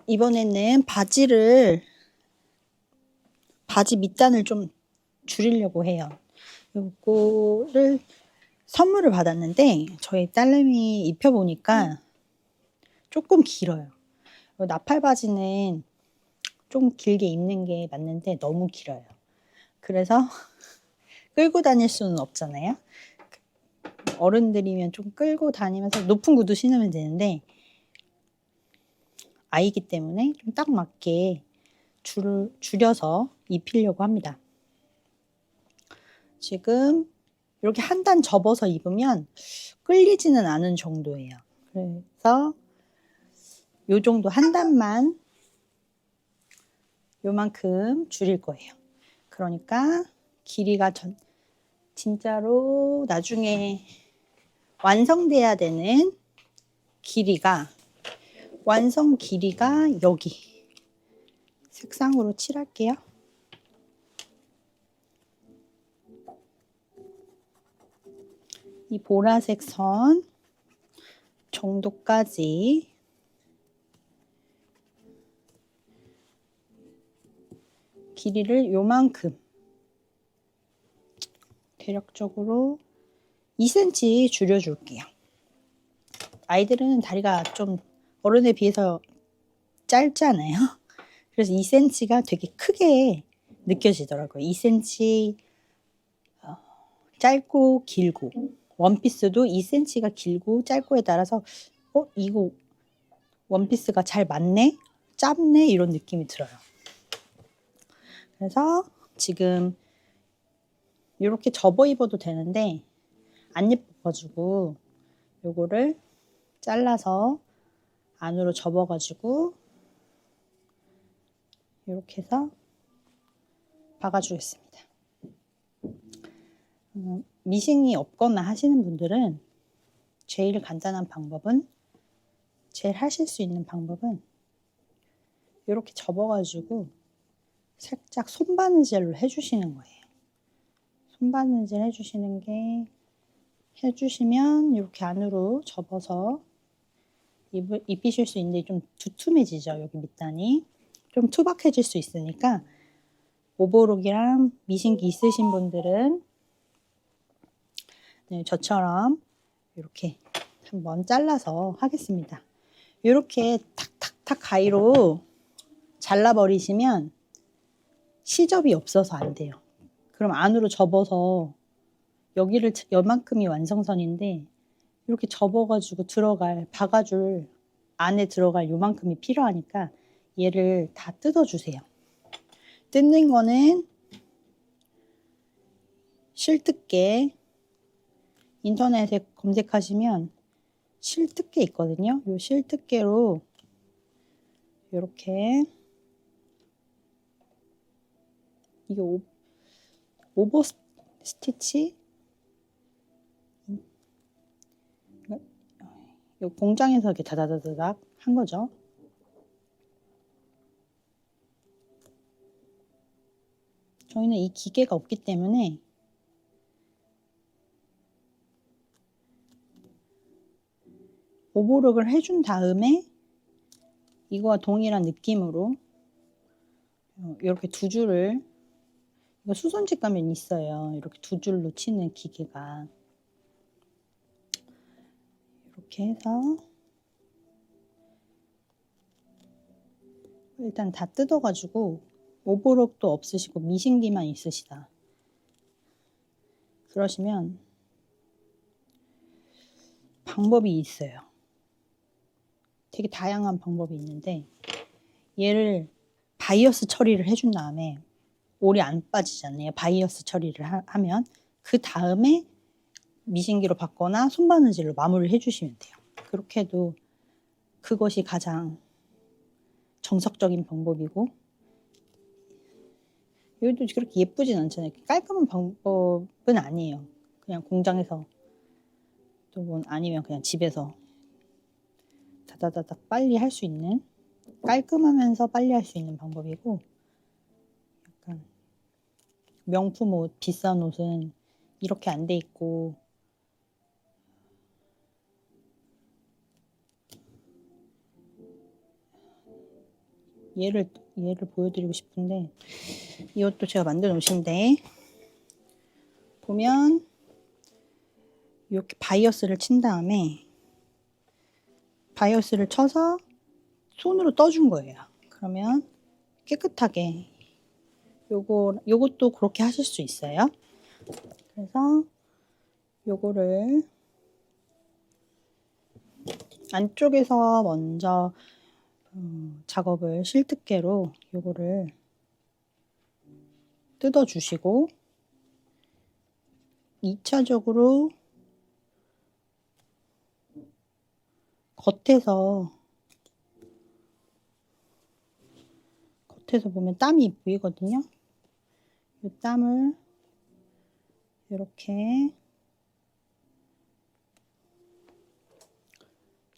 이번에는 바지 밑단을 좀 줄이려고 해요. 요거를 선물을 받았는데 저희 딸내미 입혀보니까 조금 길어요. 나팔 바지는 좀 길게 입는 게 맞는데 너무 길어요. 그래서 끌고 다닐 수는 없잖아요. 어른들이면 좀 끌고 다니면서 높은 구두 신으면 되는데 아이기 때문에 좀 딱 맞게 줄여서 입히려고 합니다. 지금 이렇게 한 단 접어서 입으면 끌리지는 않은 정도예요. 그래서 요 정도 한 단만 요만큼 줄일 거예요. 그러니까 길이가 진짜로 나중에 완성돼야 되는 완성 길이가 여기 색상으로 칠할게요. 이 보라색 선 정도까지 길이를 요만큼 대략적으로 2cm 줄여줄게요. 아이들은 다리가 좀 어른에 비해서 짧잖아요. 그래서 2cm가 되게 크게 느껴지더라고요. 2cm 짧고 길고 원피스도 2cm가 길고 짧고에 따라서 이거 원피스가 잘 맞네? 짧네? 이런 느낌이 들어요. 그래서 지금 이렇게 접어 입어도 되는데 안 예뻐가지고 요거를 잘라서 안으로 접어가지고 이렇게 해서 박아주겠습니다. 미싱이 없거나 하시는 분들은 제일 간단한 방법은 제일 하실 수 있는 방법은 이렇게 접어가지고 살짝 손바느질로 해주시는 거예요. 손바느질 해주시면 이렇게 안으로 접어서 입히실 수 있는데 좀 두툼해지죠. 여기 밑단이 좀 투박해질 수 있으니까 오버록이랑 미싱기 있으신 분들은 저처럼 이렇게 한번 잘라서 하겠습니다. 이렇게 탁탁탁 가위로 잘라버리시면 시접이 없어서 안 돼요. 그럼 안으로 접어서 여기를 요만큼이 완성선인데 이렇게 접어가지고 박아줄 안에 들어갈 요만큼이 필요하니까 얘를 다 뜯어주세요. 뜯는 거는 실뜨개 인터넷에 검색하시면 실뜨개 있거든요. 이 실뜨개로 이렇게 이게 오버 스티치 공장에서 이렇게 다다다닥 한 거죠. 저희는 이 기계가 없기 때문에 오버록을 해준 다음에 이거와 동일한 느낌으로 이렇게 두 줄을 이거 수선집 가면 있어요. 이렇게 두 줄로 치는 기계가 이렇게 해서 일단 다 뜯어가지고 오버록도 없으시고 미싱기만 있으시다 그러시면 방법이 있어요. 되게 다양한 방법이 있는데 얘를 바이어스 처리를 해준 다음에 올이 안 빠지잖아요. 바이어스 처리를 하면 그 다음에 미싱기로 받거나 손바느질로 마무리를 해주시면 돼요. 그렇게 해도 그것이 가장 정석적인 방법이고 여기도 그렇게 예쁘진 않잖아요. 깔끔한 방법은 아니에요. 그냥 공장에서 또 아니면 그냥 집에서 다다다닥 빨리 할 수 있는 깔끔하면서 빨리 할 수 있는 방법이고 약간 명품 옷, 비싼 옷은 이렇게 안 돼 있고 얘를 보여드리고 싶은데, 이것도 제가 만든 옷인데 보면 이렇게 바이어스를 친 다음에 바이어스를 쳐서 손으로 떠준 거예요. 그러면 깨끗하게 요것도 그렇게 하실 수 있어요. 그래서 요거를 안쪽에서 먼저 작업을 실뜨개로 요거를 뜯어 주시고 2차적으로 겉에서 보면 땀이 보이거든요. 이 땀을 이렇게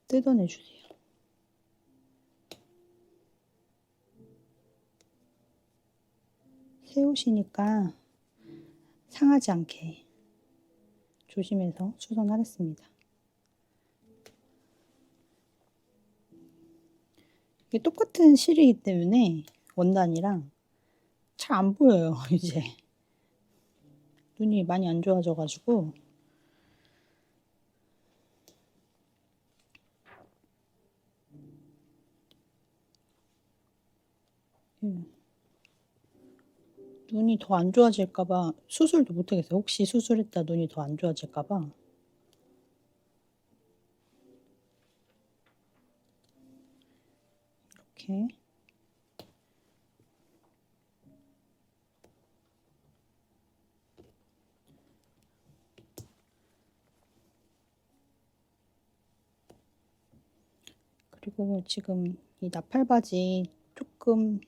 뜯어내 주세요. 새 옷이니까 상하지 않게 조심해서 수선하겠습니다. 이게 똑같은 실이기 때문에 원단이랑 잘 안 보여요. 이제 눈이 많이 안 좋아져 가지고 눈이 더 안 좋아질까봐 수술도 못하겠어요. 혹시 수술했다 눈이 더 안 좋아질까봐. 이렇게 그리고 지금 이 나팔바지 조금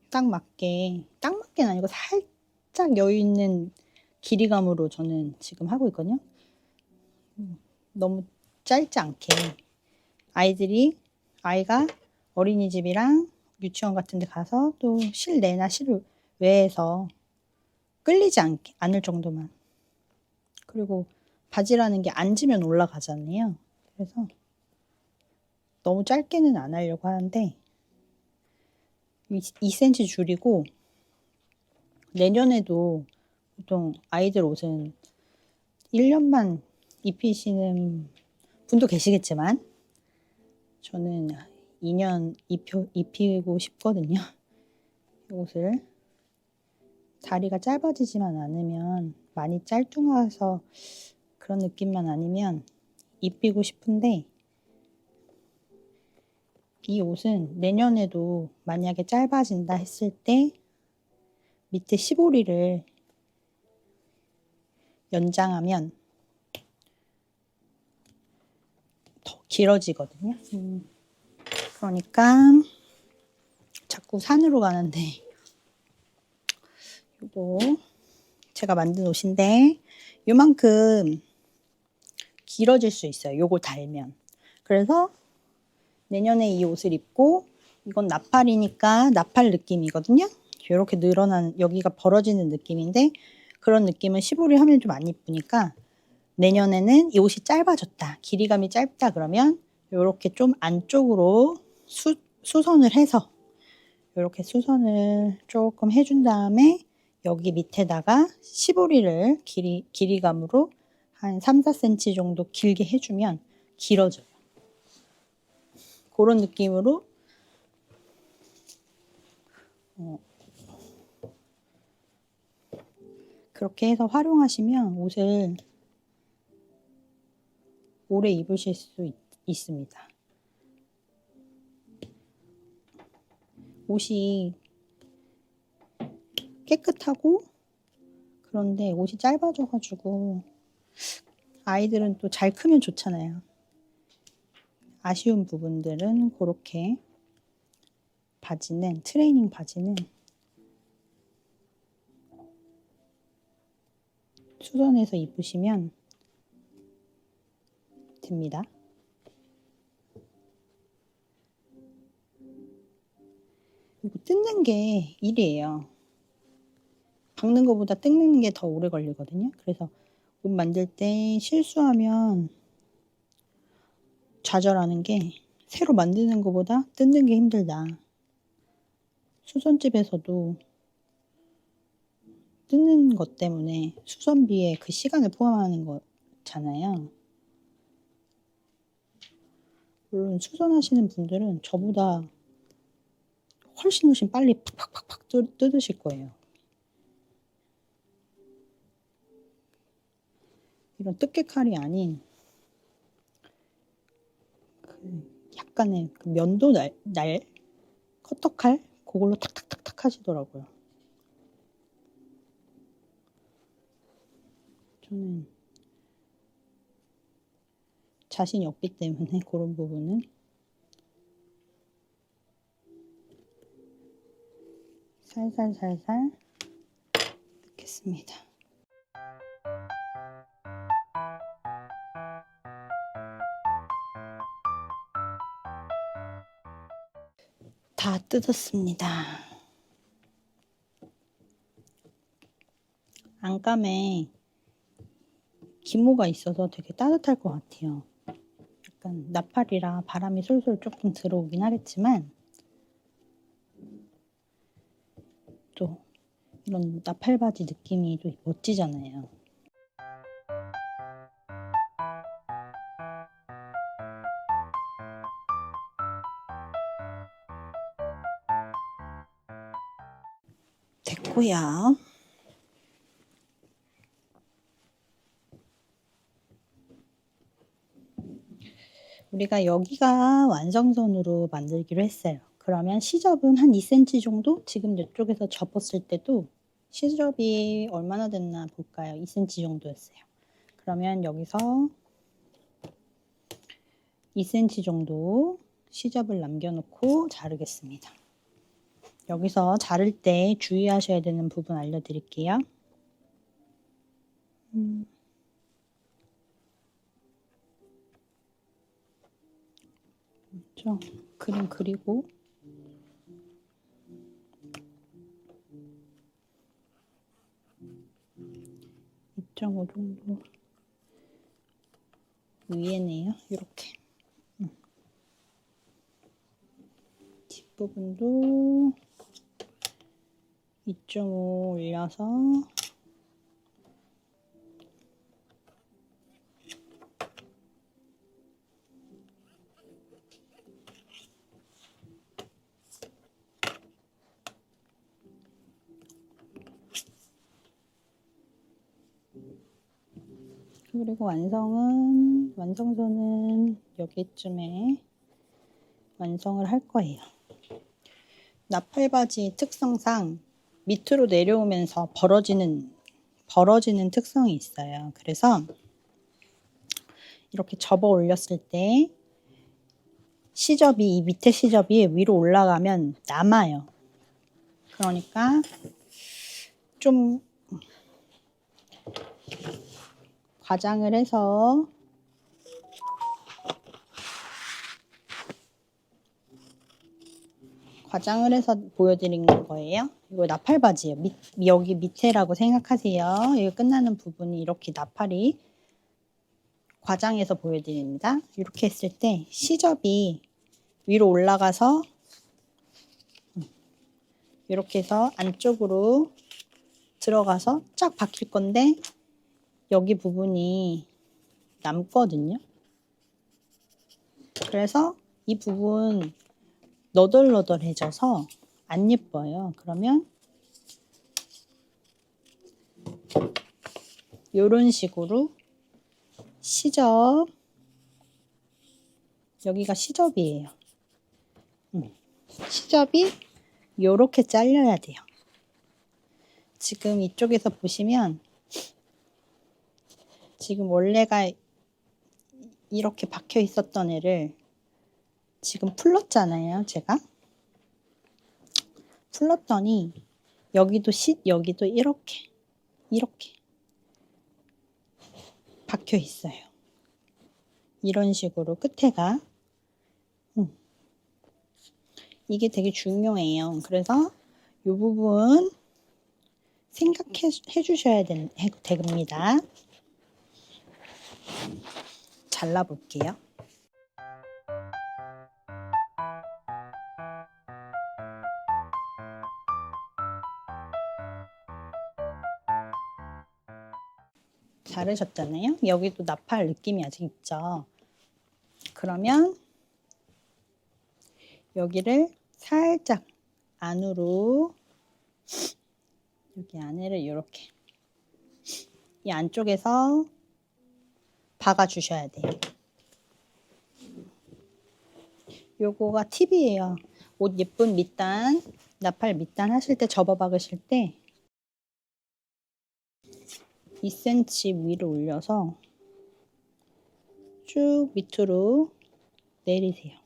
딱 맞게는 아니고 살짝 여유 있는 길이감으로 저는 지금 하고 있거든요. 너무 짧지 않게 아이가 어린이집이랑 유치원 같은 데 가서 또 실내나 실외에서 끌리지 않을 정도만. 그리고 바지라는 게 앉으면 올라가잖아요. 그래서 너무 짧게는 안 하려고 하는데 2cm 줄이고, 내년에도 보통 아이들 옷은 1년만 입히시는 분도 계시겠지만 저는 2년 입히고 싶거든요. 이 옷을 다리가 짧아지지만 않으면, 많이 짤뚱해서 그런 느낌만 아니면 입히고 싶은데, 이 옷은 내년에도 만약에 짧아진다 했을 때 밑에 시보리를 연장하면 더 길어지거든요. 그러니까 자꾸 산으로 가는데, 이거 제가 만든 옷인데 요만큼 길어질 수 있어요. 요거 달면. 그래서 내년에 이 옷을 입고, 이건 나팔이니까 나팔 느낌이거든요. 이렇게 늘어난, 여기가 벌어지는 느낌인데, 그런 느낌은 시보리 하면 좀 안 이쁘니까 내년에는 이 옷이 짧아졌다, 길이감이 짧다 그러면 이렇게 좀 안쪽으로 수선을 해서, 이렇게 수선을 조금 해준 다음에 여기 밑에다가 시보리를 길이감으로 한 3, 4cm 정도 길게 해주면 길어져요. 그런 느낌으로 그렇게 해서 활용하시면 옷을 오래 입으실 수 있습니다. 옷이 깨끗하고, 그런데 옷이 짧아져가지고 아이들은 또 잘 크면 좋잖아요. 아쉬운 부분들은 그렇게 트레이닝 바지는 수선해서 입으시면 됩니다. 그리고 뜯는 게 일이에요. 박는 것보다 뜯는 게 더 오래 걸리거든요. 그래서 옷 만들 때 실수하면 좌절하는 게, 새로 만드는 것보다 뜯는 게 힘들다. 수선집에서도 뜯는 것 때문에 수선비에 그 시간을 포함하는 거잖아요. 물론 수선하시는 분들은 저보다 훨씬 빨리 팍팍팍팍 뜯으실 거예요. 이런 뜯개 칼이 아닌 약간의 그 면도 날 커터칼? 그걸로 탁탁탁탁 하시더라고요. 저는 자신이 없기 때문에 그런 부분은 살살살살 넣겠습니다. 다 뜯었습니다. 안감에 기모가 있어서 되게 따뜻할 것 같아요. 약간 나팔이라 바람이 솔솔 조금 들어오긴 하겠지만 또 이런 나팔바지 느낌이 또 멋지잖아요. 됐고요. 우리가 여기가 완성선으로 만들기로 했어요. 그러면 시접은 한 2cm 정도? 지금 이쪽에서 접었을 때도 시접이 얼마나 됐나 볼까요? 2cm 정도였어요. 그러면 여기서 2cm 정도 시접을 남겨놓고 자르겠습니다. 여기서 자를 때 주의하셔야 되는 부분 알려드릴게요. 먼저 그림 그리고 2.5 정도 위에네요. 이렇게 뒷부분도 2.5 올려서 그리고 완성선은 여기쯤에 완성을 할 거예요. 나팔바지 특성상 밑으로 내려오면서 벌어지는 특성이 있어요. 그래서 이렇게 접어 올렸을 때 이 밑에 시접이 위로 올라가면 남아요. 그러니까 좀 과장을 해서 보여드린 거예요. 이거 나팔바지예요. 여기 밑에라고 생각하세요. 여기 끝나는 부분이 이렇게 나팔이 과장해서 보여드립니다. 이렇게 했을 때 시접이 위로 올라가서 이렇게 해서 안쪽으로 들어가서 쫙 박힐 건데 여기 부분이 남거든요. 그래서 이 부분 너덜너덜해져서 안 예뻐요. 그러면 이런 식으로 시접, 여기가 시접이에요. 시접이 이렇게 잘려야 돼요. 지금 이쪽에서 보시면 지금 원래가 이렇게 박혀 있었던 애를 지금 풀렀잖아요. 제가 풀렀더니 여기도 이렇게 박혀 있어요. 이런 식으로 끝에가 이게 되게 중요해요. 그래서 이 부분 생각해 주셔야 됩니다. 잘라 볼게요. 바르셨잖아요. 여기도 나팔 느낌이 아직 있죠. 그러면 여기를 살짝 안으로, 여기 안에를 이렇게 이 안쪽에서 박아 주셔야 돼요. 요거가 팁이에요. 옷 예쁜 밑단, 나팔 밑단 하실 때, 접어 박으실 때 2cm 위로 올려서 쭉 밑으로 내리세요.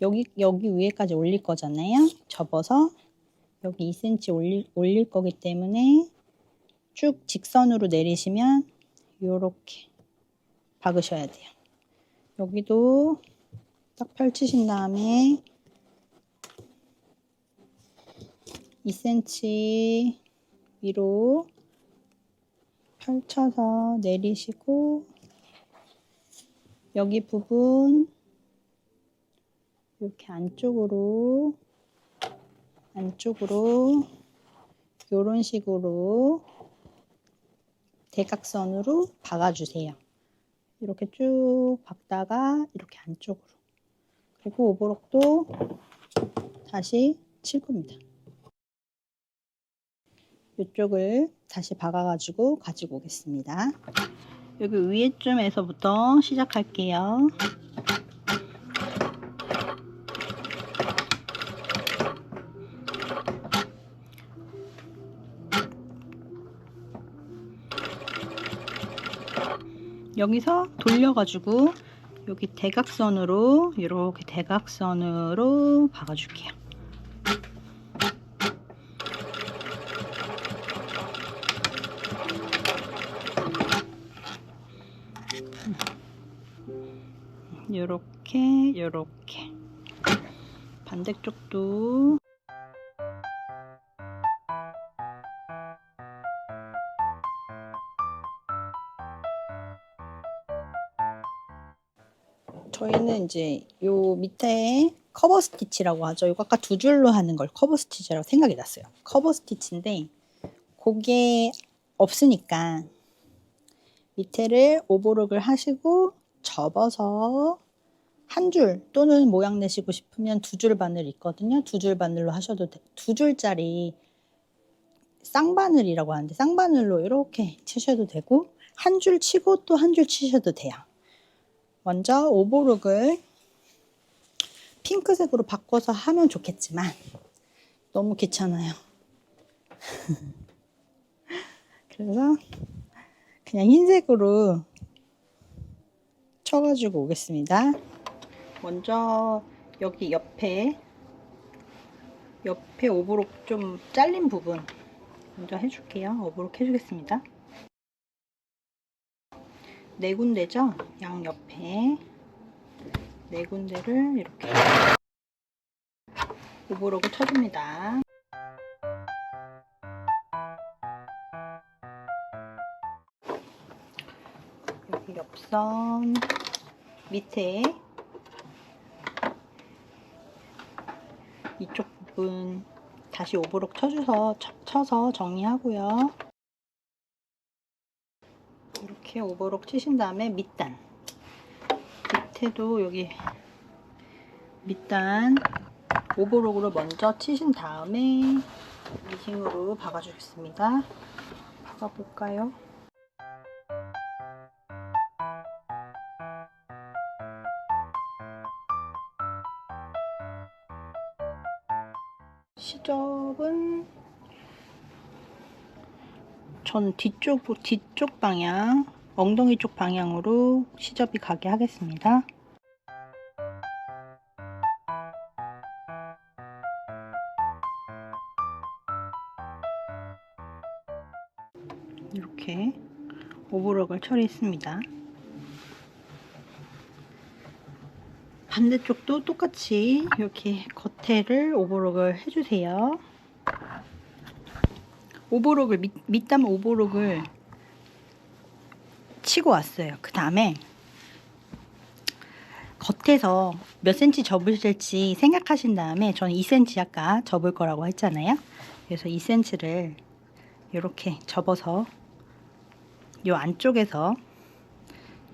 여기 위에까지 올릴 거잖아요. 접어서 여기 2cm 올릴 거기 때문에 쭉 직선으로 내리시면 요렇게 박으셔야 돼요. 여기도 딱 펼치신 다음에 2cm 위로 펼쳐서 내리시고, 여기 부분 이렇게 안쪽으로 이런 식으로 대각선으로 박아주세요. 이렇게 쭉 박다가 이렇게 안쪽으로, 그리고 오버록도 다시 칠 겁니다. 이쪽을 다시 박아가지고 가지고 오겠습니다. 여기 위에쯤에서부터 시작할게요. 여기서 돌려가지고 여기 대각선으로, 이렇게 대각선으로 박아줄게요. 요렇게 반대쪽도 저희는 이제 요 밑에 커버 스티치라고 하죠. 이거 아까 두 줄로 하는 걸 커버 스티치라고 생각이 났어요. 커버 스티치인데 그게 없으니까 밑에를 오버록을 하시고 접어서 한 줄 또는 모양 내시고 싶으면 두 줄 바늘 있거든요. 두 줄 바늘로 하셔도 돼. 두 줄짜리 쌍바늘이라고 하는데 쌍바늘로 이렇게 치셔도 되고, 한 줄 치고 또 한 줄 치셔도 돼요. 먼저 오버록을 핑크색으로 바꿔서 하면 좋겠지만 너무 귀찮아요. 그래서 그냥 흰색으로 쳐가지고 오겠습니다. 먼저 여기 옆에 오버록 좀 잘린 부분 먼저 해줄게요. 오버록 해주겠습니다. 네 군데죠? 양 옆에 네 군데를 이렇게 오버록을 쳐줍니다. 여기 옆선 밑에 이쪽 부분 다시 오버록 쳐서 정리하고요. 이렇게 오버록 치신 다음에 밑에도 여기 밑단 오버록으로 먼저 치신 다음에 미싱으로 박아주겠습니다. 박아볼까요? 시접은 전 뒤쪽 방향, 엉덩이 쪽 방향으로 시접이 가게 하겠습니다. 이렇게 오버록을 처리했습니다. 반대쪽도 똑같이 이렇게 겉에를 오버록을 해주세요. 오버록을 밑단 오버록을 치고 왔어요. 그 다음에 겉에서 몇 cm 접으실지 생각하신 다음에, 저는 2cm 아까 접을 거라고 했잖아요. 그래서 2cm를 이렇게 접어서 요 안쪽에서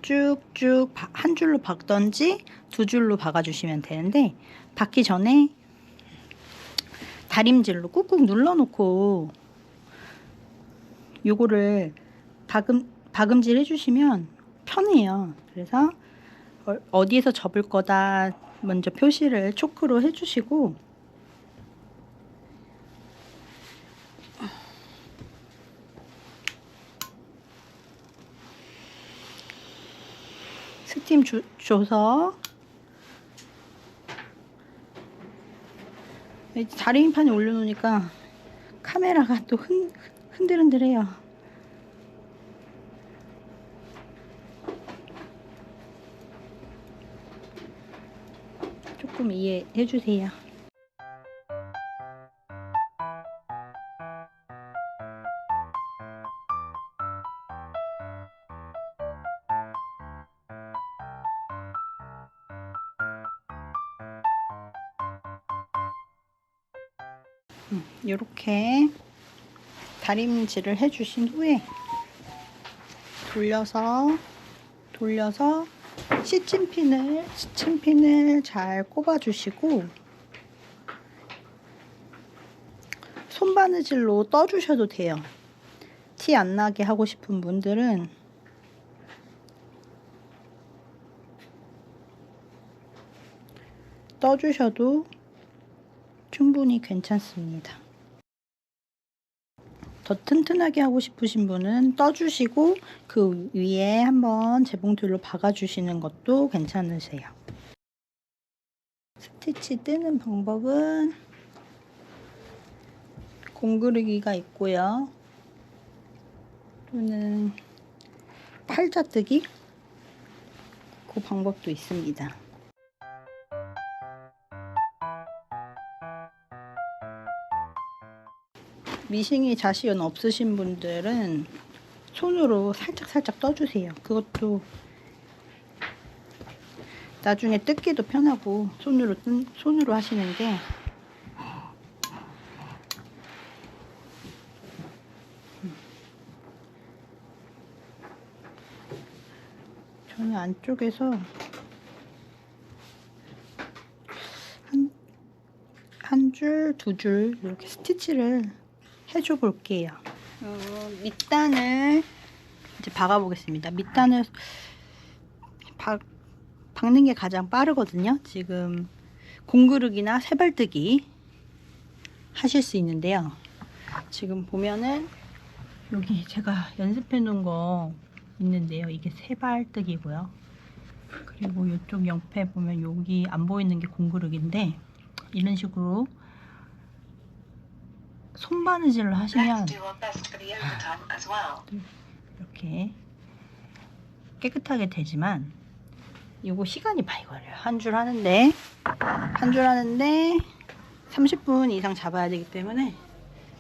쭉쭉 한 줄로 박던지 두 줄로 박아주시면 되는데, 박기 전에 다림질로 꾹꾹 눌러놓고 요거를 박음질 해주시면 편해요. 그래서 어디에서 접을 거다 먼저 표시를 초크로 해주시고, 스팀 줘서 다리미판에 올려놓으니까 카메라가 또 흔들흔들해요. 조금 이해해 주세요. 이렇게 다림질을 해주신 후에 돌려서 시침핀을 잘 꼽아주시고, 손바느질로 떠주셔도 돼요. 티 안 나게 하고 싶은 분들은 떠주셔도 충분히 괜찮습니다. 더 튼튼하게 하고 싶으신 분은 떠주시고 그 위에 한번 재봉틀로 박아주시는 것도 괜찮으세요. 스티치 뜨는 방법은 공구르기가 있고요. 또는 팔자뜨기, 그 방법도 있습니다. 미싱이 자신 없으신 분들은 손으로 살짝 떠주세요. 그것도 나중에 뜯기도 편하고 손으로 하시는 게 저는 안쪽에서 한 줄, 두 줄 이렇게 스티치를 해줘 볼게요. 밑단을 이제 박아 보겠습니다. 밑단을 박는 게 가장 빠르거든요. 지금 공구르기나 세발뜨기 하실 수 있는데요. 지금 보면은 여기 제가 연습해 놓은 거 있는데요. 이게 세발뜨기고요. 그리고 이쪽 옆에 보면 여기 안 보이는 게 공구르기인데, 이런 식으로 손바느질을 하시면 이렇게 깨끗하게 되지만 이거 시간이 많이 걸려요. 한 줄 하는데 30분 이상 잡아야 되기 때문에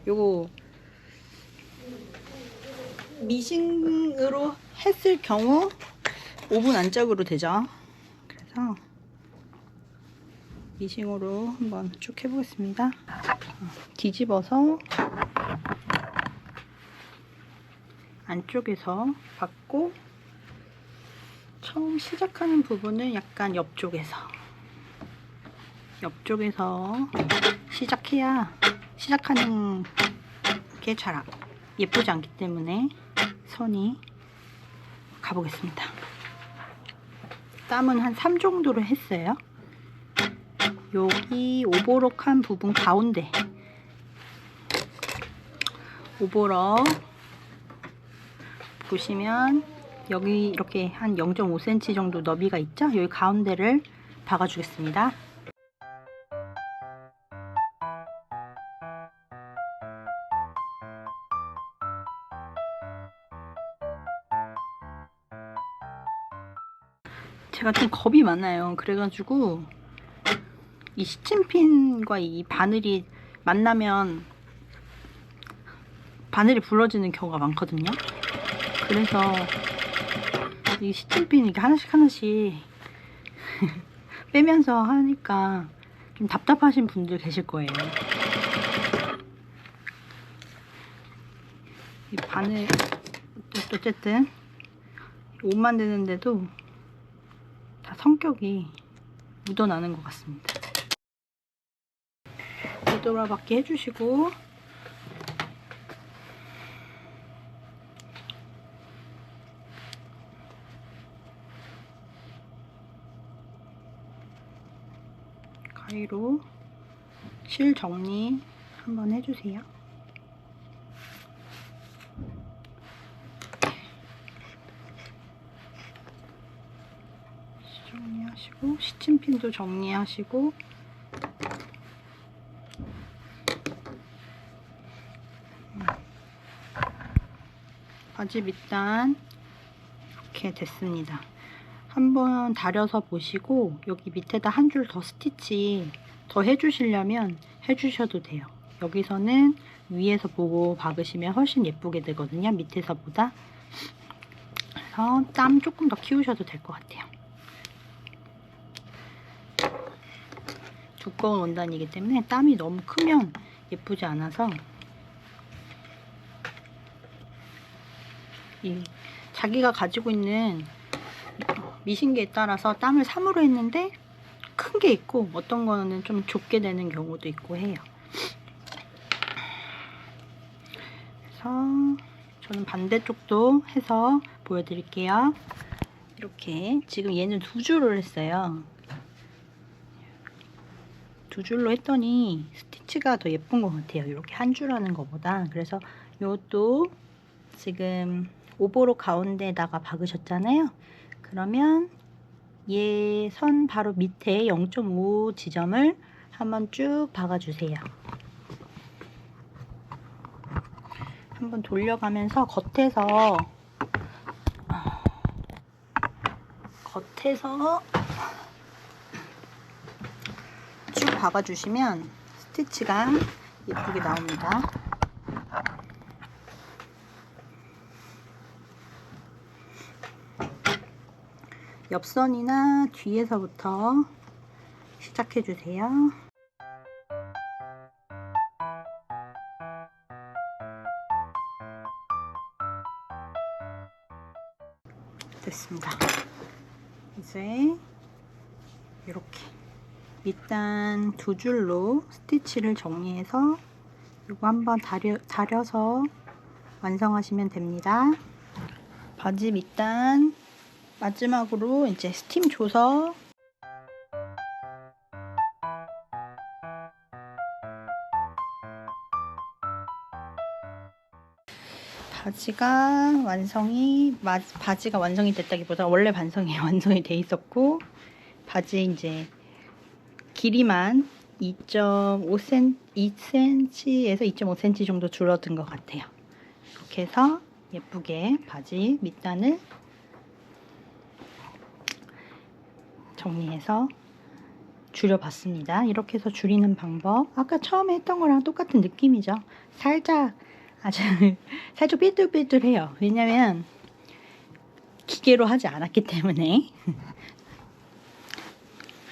요거 미싱으로 했을 경우 5분 안짝으로 되죠. 그래서 미싱으로 한번 쭉 해보겠습니다. 뒤집어서 안쪽에서 받고, 처음 시작하는 부분은 약간 옆쪽에서 시작해야 시작하는 게 잘 예쁘지 않기 때문에 선이 가보겠습니다. 땀은 한 3 정도로 했어요. 여기 오버록한 부분 가운데 오버록 보시면 여기 이렇게 한 0.5cm 정도 너비가 있죠? 여기 가운데를 박아주겠습니다. 제가 좀 겁이 많아요. 그래가지고 이 시침핀과 이 바늘이 만나면 바늘이 부러지는 경우가 많거든요. 그래서 이 시침핀 이렇게 하나씩 빼면서 하니까 좀 답답하신 분들 계실 거예요. 이 바늘 어쨌든 옷 만드는데도 다 성격이 묻어나는 것 같습니다. 뒤돌아받기 해주시고, 가위로 실 정리 한번 해주세요. 정리하시고, 시침핀도 정리하시고, 바지 밑단 이렇게 됐습니다. 한번 다려서 보시고 여기 밑에다 한 줄 더 스티치 더 해주시려면 해주셔도 돼요. 여기서는 위에서 보고 박으시면 훨씬 예쁘게 되거든요, 밑에서보다. 그래서 땀 조금 더 키우셔도 될 것 같아요. 두꺼운 원단이기 때문에 땀이 너무 크면 예쁘지 않아서 자기가 가지고 있는 미신계에 따라서 땀을 3으로 했는데 큰 게 있고 어떤 거는 좀 좁게 되는 경우도 있고 해요. 그래서 저는 반대쪽도 해서 보여드릴게요. 이렇게 지금 얘는 2줄을 했어요. 2줄로 했더니 스티치가 더 예쁜 것 같아요. 이렇게 한 줄 하는 것보다. 그래서 이것도 지금 오버로 가운데에다가 박으셨잖아요. 그러면 얘 선 바로 밑에 0.5 지점을 한번 쭉 박아주세요. 한번 돌려가면서 겉에서 쭉 박아주시면 스티치가 예쁘게 나옵니다. 옆선이나 뒤에서부터 시작해주세요. 됐습니다. 이제 이렇게 밑단 2줄로 스티치를 정리해서 이거 한번 다려서 완성하시면 됩니다. 바지 밑단 마지막으로 이제 스팀 줘서 바지가 완성이 됐다기보다 원래 완성이 돼 있었고, 바지 이제 길이만 2cm에서 2.5cm 정도 줄어든 것 같아요. 이렇게 해서 예쁘게 바지 밑단을 정리해서 줄여봤습니다. 이렇게 해서 줄이는 방법, 아까 처음에 했던 거랑 똑같은 느낌이죠. 살짝 삐뚤삐뚤해요. 왜냐면 기계로 하지 않았기 때문에.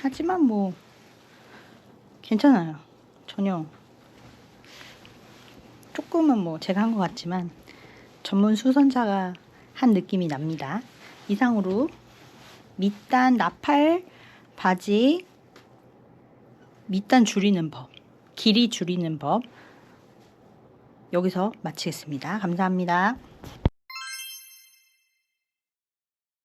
하지만 뭐 괜찮아요. 전혀 조금은 뭐 제가 한 것 같지만 전문 수선자가 한 느낌이 납니다. 이상으로 밑단 나팔 바지 밑단 줄이는 법, 길이 줄이는 법 여기서 마치겠습니다. 감사합니다.